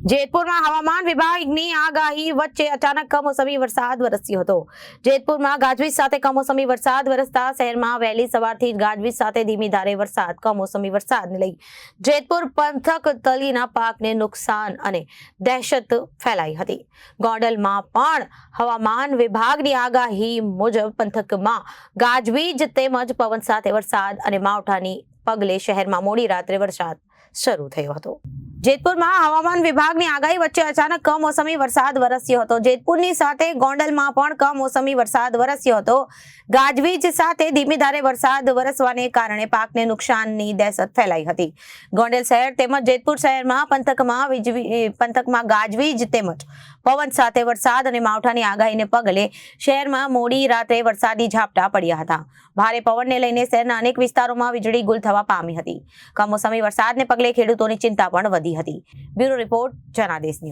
જેતપુરમાં હવામાન વિભાગની આગાહી વચ્ચે અચાનક કમોસમી વરસાદ વરસ્યો હતો। જેતપુરમાં ગાજવીજ સાથે કમોસમી વરસાદ વરસતા શહેરમાં વહેલી સવારથી જ ગાજવીજ સાથે ધીમી ધારે વરસાદ કમોસમી વરસાદને લઈ જેતપુર પંથક તલીના પાકને નુકસાન અને દહેશત ફેલાઈ હતી। ગોંડલમાં પણ હવામાન વિભાગની આગાહી મુજબ પંથકમાં ગાજવીજ તેમજ પવન સાથે વરસાદ અને માવઠાની પગલે શહેરમાં મોડી રાત્રે વરસાદ શરૂ થયો હતો। જેતપુરમાં હવામાન વિભાગની આગાહી વચ્ચે અચાનક કમોસમી વરસાદ વરસ્યો હતો। જેતપુરની સાથે ગોંડલમાં પણ કમોસમી વરસાદ વરસ્યો હતો। ગાજવીજ સાથે ધીમી ધારે વરસાદ વરસવાને કારણે પાકને નુકસાનની દહેશત ફેલાઈ હતી। ગોંડલ શહેર તેમજ જેતપુર શહેરમાં પંથકમાં ગાજવીજ તેમજ પવન સાથે વરસાદ અને માવઠાની આગાહીને પગલે શહેરમાં મોડી રાત્રે વરસાદી ઝાપટા પડ્યા હતા। ભારે પવનને લઈને શહેરના અનેક વિસ્તારોમાં વીજળી ગુલ થવા પામી હતી। કમોસમી વરસાદને પગલે ખેડૂતોની ચિંતા પણ વધી હતી। Bureau report Janadesh news.